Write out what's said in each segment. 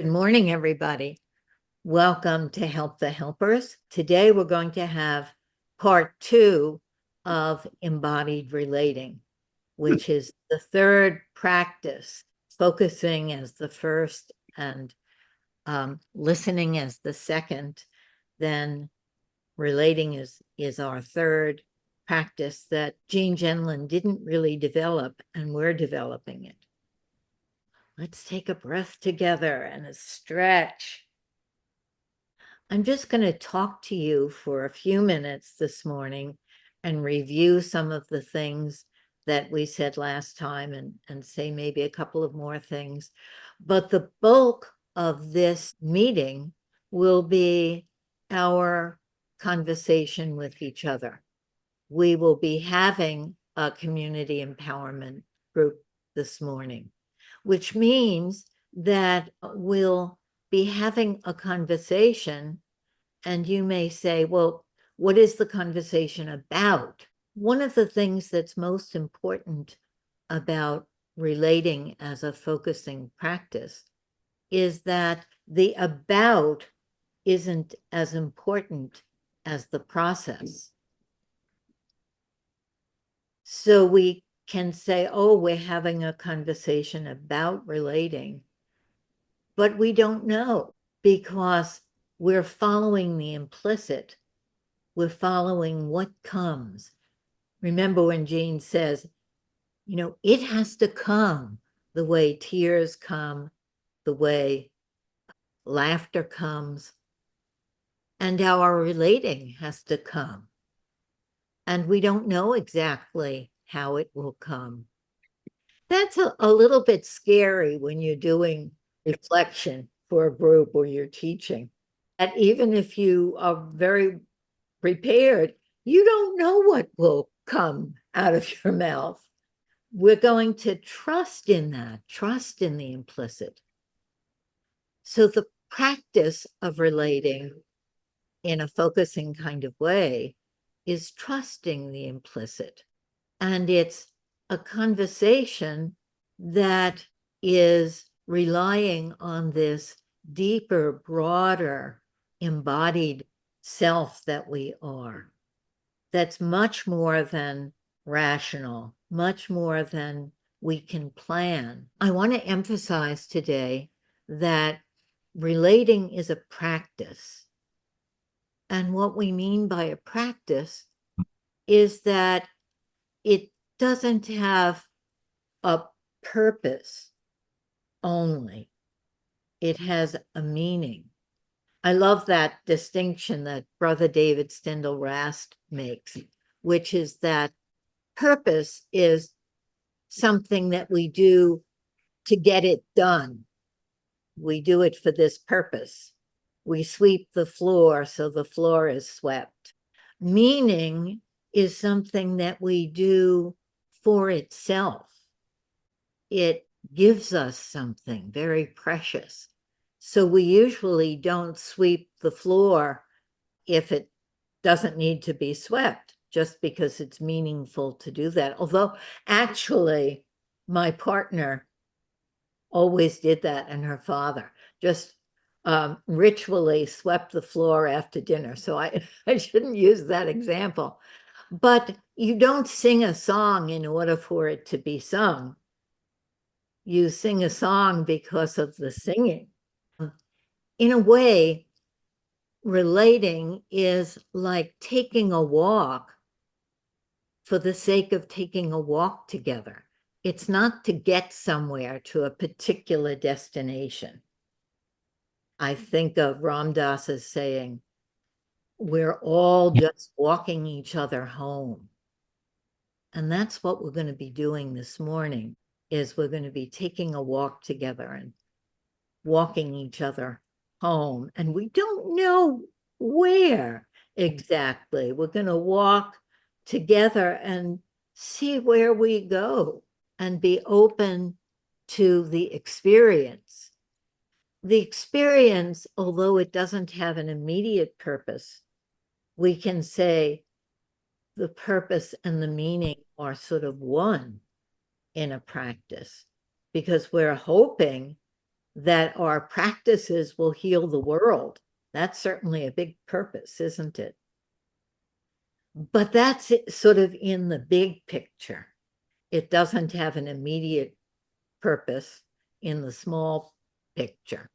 Good morning, everybody. Welcome to Help the Helpers. Today, we're going to have part 2 of embodied relating, which is the third practice, focusing as the first and listening as the second. Then relating is our third practice that Jean Genlin didn't really develop, and we're developing it. Let's take a breath together and a stretch. I'm just going to talk to you for a few minutes this morning and review some of the things that we said last time and say maybe a couple of more things. But the bulk of this meeting will be our conversation with each other. We will be having a community empowerment group this morning, which means that we'll be having a conversation, and you may say, well, what is the conversation about? One of the things that's most important about relating as a focusing practice is that the about isn't as important as the process. So we can say, oh, we're having a conversation about relating, but we don't know because we're following the implicit. We're following what comes. Remember when Jean says, it has to come the way tears come, the way laughter comes, and our relating has to come. And we don't know exactly how it will come. That's a little bit scary when you're doing reflection for a group or you're teaching. And even if you are very prepared, you don't know what will come out of your mouth. We're going to trust in that, trust in the implicit. So the practice of relating in a focusing kind of way is trusting the implicit. And it's a conversation that is relying on this deeper, broader, embodied self that we are. That's much more than rational, much more than we can plan. I want to emphasize today that relating is a practice. And what we mean by a practice is that it doesn't have a purpose only. It has a meaning. I love that distinction that Brother David Stendhal Rast makes, which is that purpose is something that we do to get it done. We do it for this purpose. We sweep the floor so the floor is swept. Meaning is something that we do for itself. It gives us something very precious. So we usually don't sweep the floor if it doesn't need to be swept, just because it's meaningful to do that. Although actually, my partner always did that, and her father just ritually swept the floor after dinner. So I shouldn't use that example. But you don't sing a song in order for it to be sung. You sing a song because of the singing. In a way, relating is like taking a walk for the sake of taking a walk together. It's not to get somewhere to a particular destination. I think of Ram Dass as saying, we're all just walking each other home. And that's what we're going to be doing this morning, is we're going to be taking a walk together and walking each other home. And we don't know where exactly. We're going to walk together and see where we go and be open to the experience. The experience, although it doesn't have an immediate purpose, we can say the purpose and the meaning are sort of one in a practice, because we're hoping that our practices will heal the world. That's certainly a big purpose, isn't it? But that's sort of in the big picture. It doesn't have an immediate purpose in the small picture.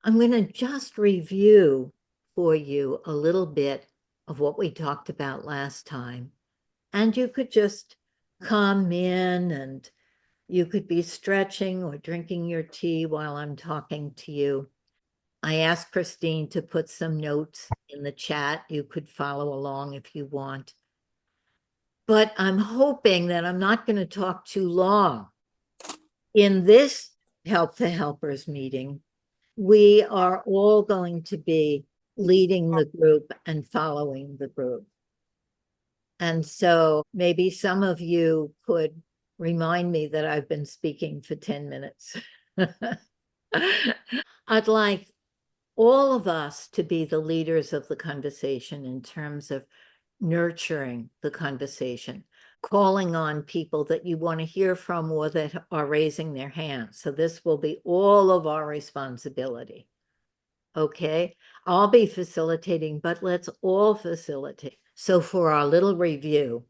I'm going to just review for you a little bit of what we talked about last time. And you could just come in and you could be stretching or drinking your tea while I'm talking to you. I asked Christine to put some notes in the chat. You could follow along if you want. But I'm hoping that I'm not going to talk too long. In this Help the Helpers meeting, we are all going to be leading the group and following the group. And so maybe some of you could remind me that I've been speaking for 10 minutes. I'd like all of us to be the leaders of the conversation in terms of nurturing the conversation, calling on people that you want to hear from or that are raising their hands. So this will be all of our responsibility. Okay, I'll be facilitating, but let's all facilitate. So for our little review,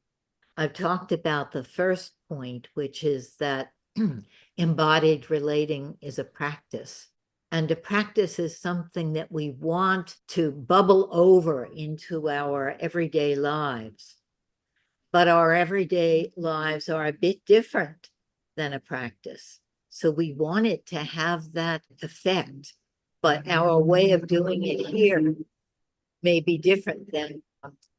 I've talked about the first point, which is that embodied relating is a practice. And a practice is something that we want to bubble over into our everyday lives. But our everyday lives are a bit different than a practice. So we want it to have that effect. But our way of doing it here may be different than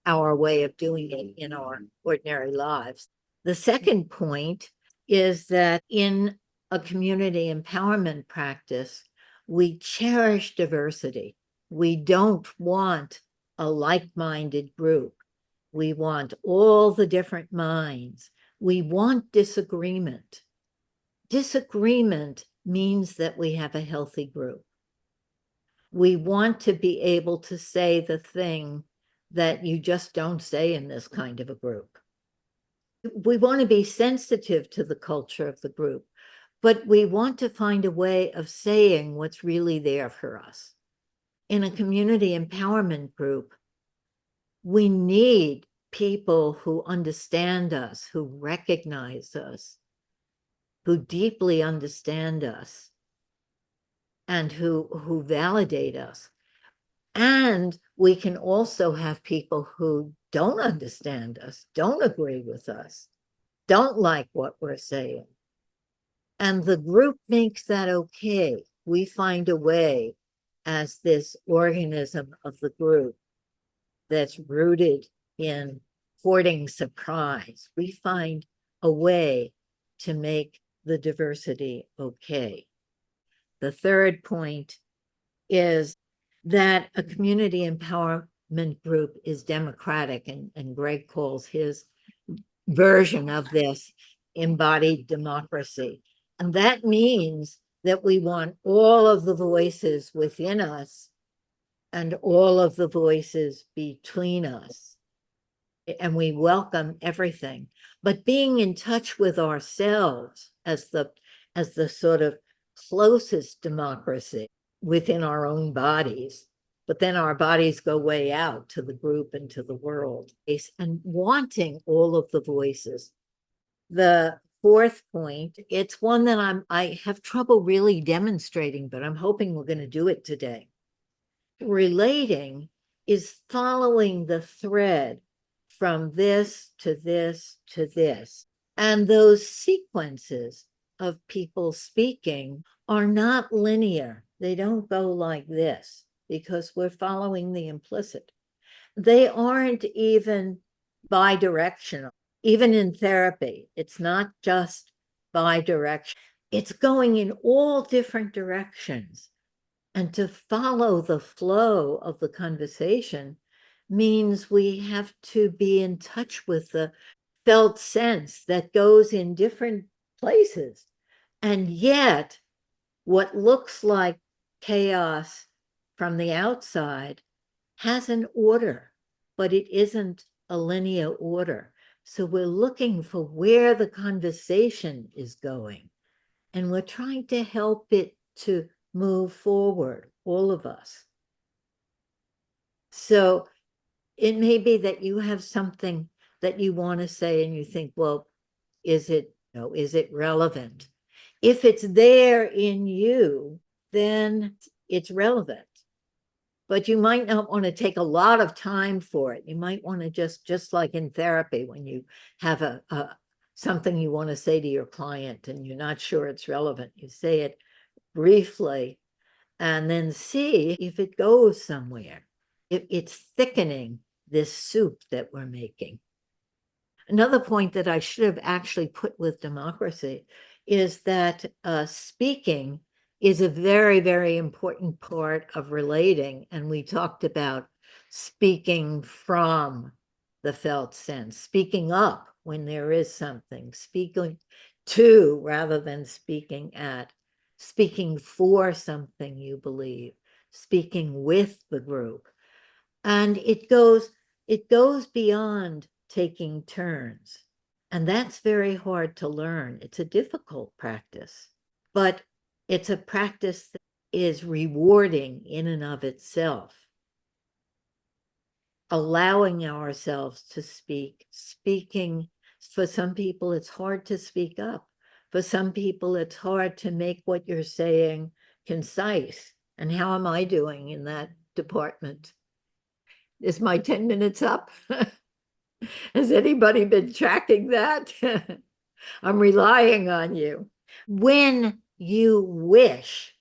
our way of doing it in our ordinary lives. The second point is that in a community empowerment practice, we cherish diversity. We don't want a like-minded group. We want all the different minds. We want disagreement. Disagreement means that we have a healthy group. We want to be able to say the thing that you just don't say in this kind of a group. We want to be sensitive to the culture of the group, but we want to find a way of saying what's really there for us. In a community empowerment group, we need people who understand us, who recognize us, who deeply understand us, and who validate us. And we can also have people who don't understand us, don't agree with us, don't like what we're saying. And the group makes that okay. We find a way as this organism of the group that's rooted in hoarding surprise. We find a way to make the diversity okay. The third point is that a community empowerment group is democratic, and Greg calls his version of this embodied democracy. And that means that we want all of the voices within us and all of the voices between us. And we welcome everything. But being in touch with ourselves as the sort of closest democracy within our own bodies, but then our bodies go way out to the group and to the world, and wanting all of the voices. The fourth point, it's one that I have trouble really demonstrating, but I'm hoping we're going to do it today. Relating is following the thread from this to this to this. And those sequences of people speaking are not linear. They don't go like this because we're following the implicit. They aren't even bidirectional. Even in therapy, it's not just bidirectional. It's going in all different directions. And to follow the flow of the conversation means we have to be in touch with the felt sense that goes in different places. And yet, what looks like chaos from the outside has an order, but it isn't a linear order. So we're looking for where the conversation is going, and we're trying to help it to move forward, all of us. So it may be that you have something that you want to say and you think, well, is it relevant? If it's there in you, then it's relevant. But you might not want to take a lot of time for it. You might want to just like in therapy, when you have something you want to say to your client and you're not sure it's relevant, you say it briefly and then see if it goes somewhere. It's thickening this soup that we're making. Another point that I should have actually put with democracy is that speaking is a very, very important part of relating. And we talked about speaking from the felt sense, speaking up when there is something, speaking to rather than speaking at, speaking for something you believe, speaking with the group. And it goes beyond taking turns. And that's very hard to learn. It's a difficult practice, but it's a practice that is rewarding in and of itself. Allowing ourselves to speaking, for some people, it's hard to speak up. For some people, it's hard to make what you're saying concise. And how am I doing in that department? Is my 10 minutes up? Has anybody been tracking that? I'm relying on you. When you wish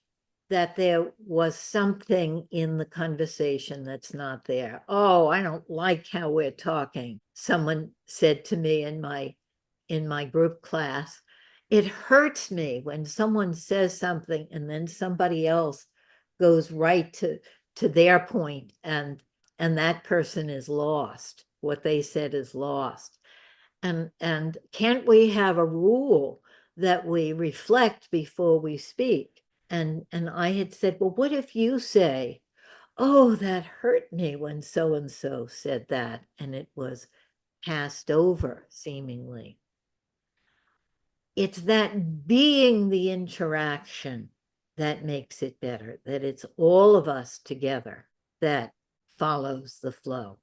that there was something in the conversation that's not there. Oh, I don't like how we're talking. Someone said to me in my group class, it hurts me when someone says something and then somebody else goes right to their point and that person is lost. What they said is lost. And can't we have a rule that we reflect before we speak? And I had said, well, what if you say, oh, that hurt me when so-and-so said that, and it was passed over seemingly. It's that being the interaction that makes it better, that it's all of us together that follows the flow.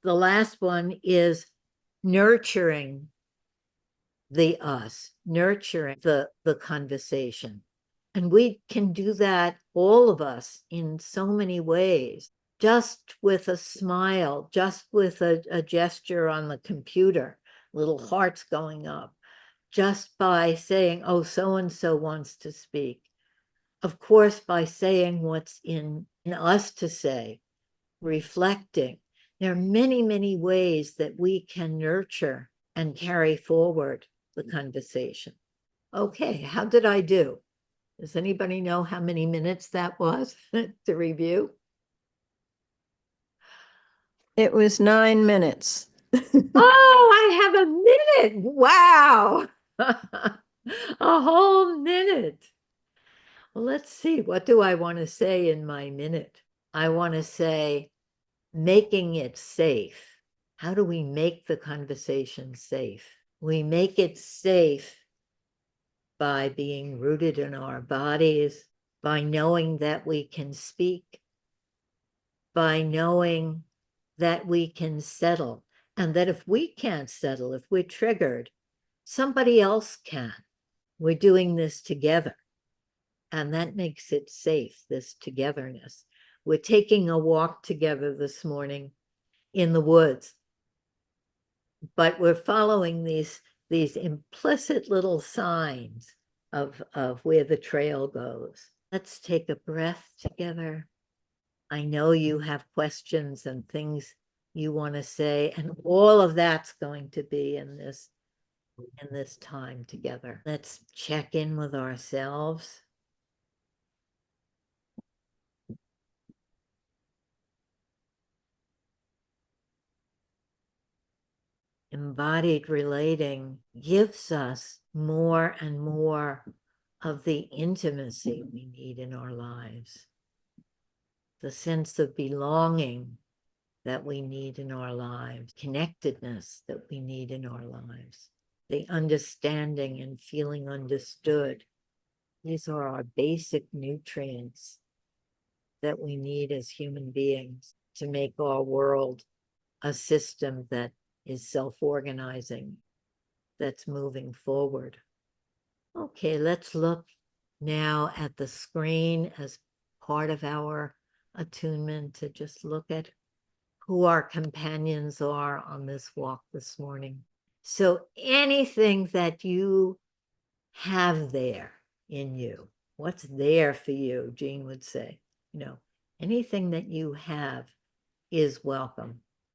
The last one is nurturing the us, nurturing the conversation. And we can do that, all of us, in so many ways, just with a smile, just with a gesture on the computer, little hearts going up, just by saying, oh, so-and-so wants to speak. Of course, by saying what's in us to say, reflecting. There are many, many ways that we can nurture and carry forward the conversation. Okay, how did I do? Does anybody know how many minutes that was to review? It was 9 minutes. Oh, I have a minute. Wow. A whole minute. Well, let's see. What do I want to say in my minute? I want to say making it safe. How do we make the conversation safe? We make it safe by being rooted in our bodies, by knowing that we can speak, by knowing that we can settle, and that if we can't settle, if we're triggered, somebody else can. We're doing this together, and that makes it safe, this togetherness. We're taking a walk together this morning in the woods, but we're following these implicit little signs of where the trail goes. Let's take a breath together. I know you have questions and things you want to say, and all of that's going to be in this time together. Let's check in with ourselves. Embodied relating gives us more and more of the intimacy we need in our lives, the sense of belonging that we need in our lives, connectedness that we need in our lives, the understanding and feeling understood These are our basic nutrients that we need as human beings to make our world a system that is self-organizing, that's moving forward. Okay, let's look now at the screen as part of our attunement to just look at who our companions are on this walk this morning. So anything that you have there in you, what's there for you, Jean would say, anything that you have is welcome.